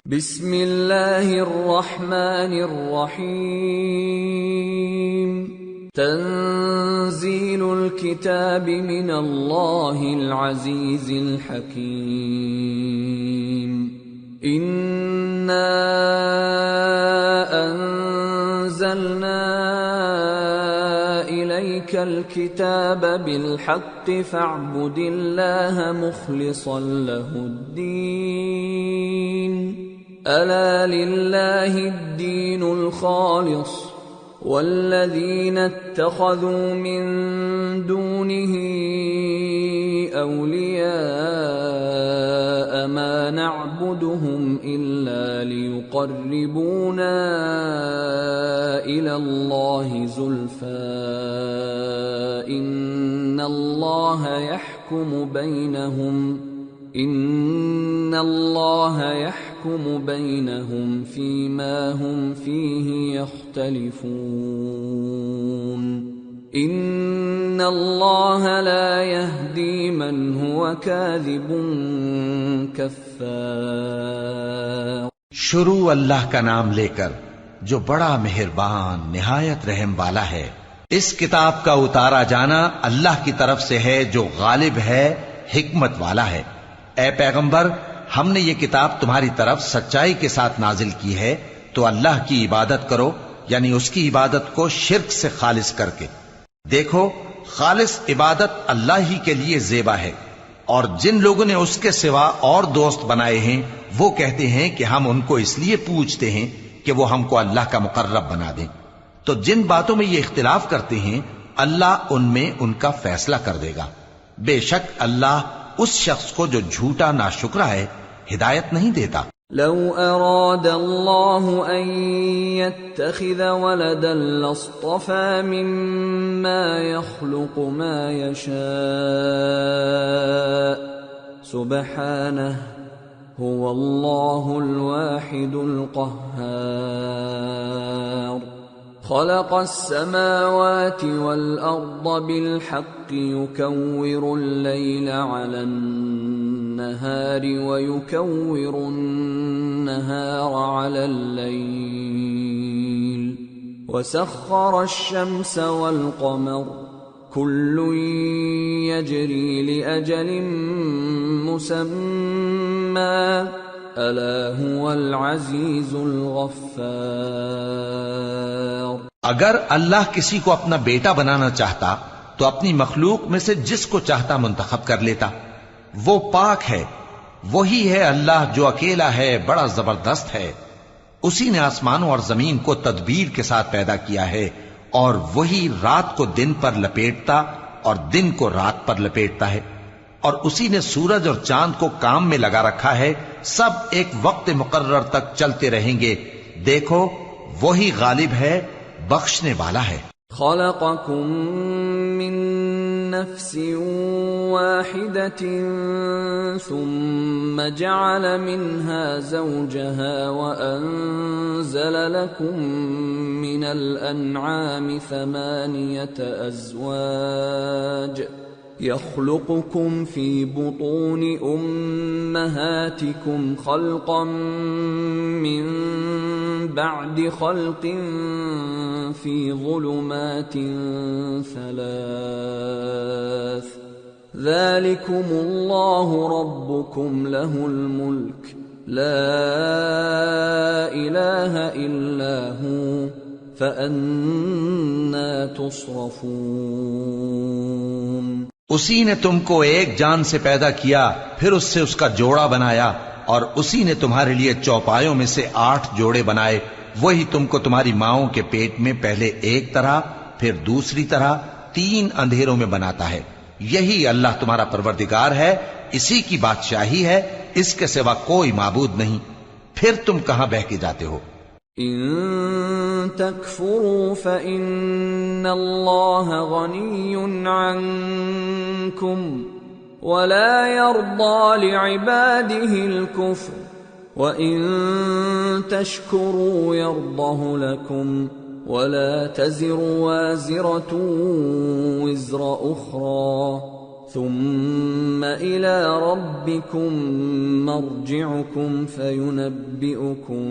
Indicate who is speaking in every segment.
Speaker 1: بسم اللہ الرحمن الرحیم تنزیل الکتاب من اللہ العزیز الحکیم انا انزلنا الیک الکتاب بالحق فاعبد اللہ مخلصا له الدین ألا لله الدين الخالص والذين اتخذوا من دونه أولياء ما نعبدهم إلا ليقربونا إلى الله زلفى إن الله يحكم بينهم فيما هم فيه يختلفون إن الله لا يهدي من هو كاذب كفار۔
Speaker 2: شروع اللہ کا نام لے کر جو بڑا مہربان نہایت رحم والا ہے۔ اس کتاب کا اتارا جانا اللہ کی طرف سے ہے جو غالب ہے، حکمت والا ہے۔ اے پیغمبر، ہم نے یہ کتاب تمہاری طرف سچائی کے ساتھ نازل کی ہے، تو اللہ کی عبادت کرو، یعنی اس کی عبادت کو شرک سے خالص کر کے۔ دیکھو، خالص عبادت اللہ ہی کے لیے زیبا ہے، اور جن لوگوں نے اس کے سوا اور دوست بنائے ہیں وہ کہتے ہیں کہ ہم ان کو اس لیے پوجتے ہیں کہ وہ ہم کو اللہ کا مقرب بنا دیں۔ تو جن باتوں میں یہ اختلاف کرتے ہیں اللہ ان میں ان کا فیصلہ کر دے گا۔ بے شک اللہ اس شخص کو جو جھوٹا ناشکرا ہے ہدایت نہیں دیتا۔
Speaker 1: لو اراد اللہ ان يتخذ ولدا لاصطفى مما يخلق ما يشاء سبحانه هو اللہ الواحد القہار۔ خلق السماوات والأرض بالحق يكور الليل على النهار ويكور النهار على الليل وسخر الشمس والقمر كل يجري لأجل مسمى ألا هو العزيز الغفار۔
Speaker 2: اگر اللہ کسی کو اپنا بیٹا بنانا چاہتا تو اپنی مخلوق میں سے جس کو چاہتا منتخب کر لیتا۔ وہ پاک ہے، وہی ہے اللہ جو اکیلا ہے، بڑا زبردست ہے۔ اسی نے آسمانوں اور زمین کو تدبیر کے ساتھ پیدا کیا ہے، اور وہی رات کو دن پر لپیٹتا اور دن کو رات پر لپیٹتا ہے، اور اسی نے سورج اور چاند کو کام میں لگا رکھا ہے، سب ایک وقت مقرر تک چلتے رہیں گے۔ دیکھو، وہی غالب ہے، بخشنے والا ہے۔
Speaker 1: خلقکم من نفس واحدة ثم جعل منها زوجها وأنزل لكم من الأنعام 8 أزواج يخلقكم في بطون أمهاتكم خلقا من بعد خلق في ظلمات 3 ذلكم الله ربكم له الملك لا إله إلا هو فأنا تصرفون۔
Speaker 2: اسی نے تم کو ایک جان سے پیدا کیا، پھر اس سے اس کا جوڑا بنایا، اور اسی نے تمہارے لیے چوپایوں میں سے 8 جوڑے بنائے۔ وہی تم کو تمہاری ماؤں کے پیٹ میں پہلے ایک طرح، پھر دوسری طرح 3 اندھیروں میں بناتا ہے۔ یہی اللہ تمہارا پروردگار ہے، اسی کی بادشاہی ہے، اس کے سوا کوئی معبود نہیں۔ پھر تم کہاں بہہ کے جاتے ہو؟
Speaker 1: ان تکفروا فإن اللہ غنی عنکم ولا يرضى لعباده الكفر وإن تشكروا يرضه لكم ولا تزر وازرة وزر أخرى ثم إلى ربكم مرجعكم فينبئكم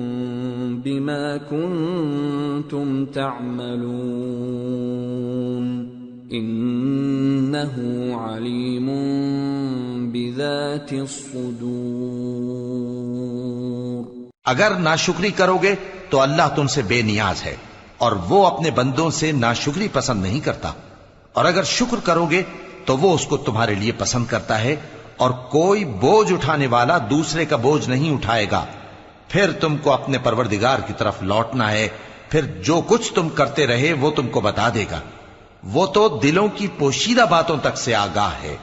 Speaker 1: بما كنتم تعملون إنه عليم بذات الصدور۔
Speaker 2: اگر ناشکری کرو گے تو اللہ تم سے بے نیاز ہے اور وہ اپنے بندوں سے ناشکری پسند نہیں کرتا، اور اگر شکر کرو گے تو وہ اس کو تمہارے لیے پسند کرتا ہے، اور کوئی بوجھ اٹھانے والا دوسرے کا بوجھ نہیں اٹھائے گا۔ پھر تم کو اپنے پروردگار کی طرف لوٹنا ہے، پھر جو کچھ تم کرتے رہے وہ تم کو بتا دے گا، وہ تو دلوں کی پوشیدہ باتوں تک سے آگاہ ہے۔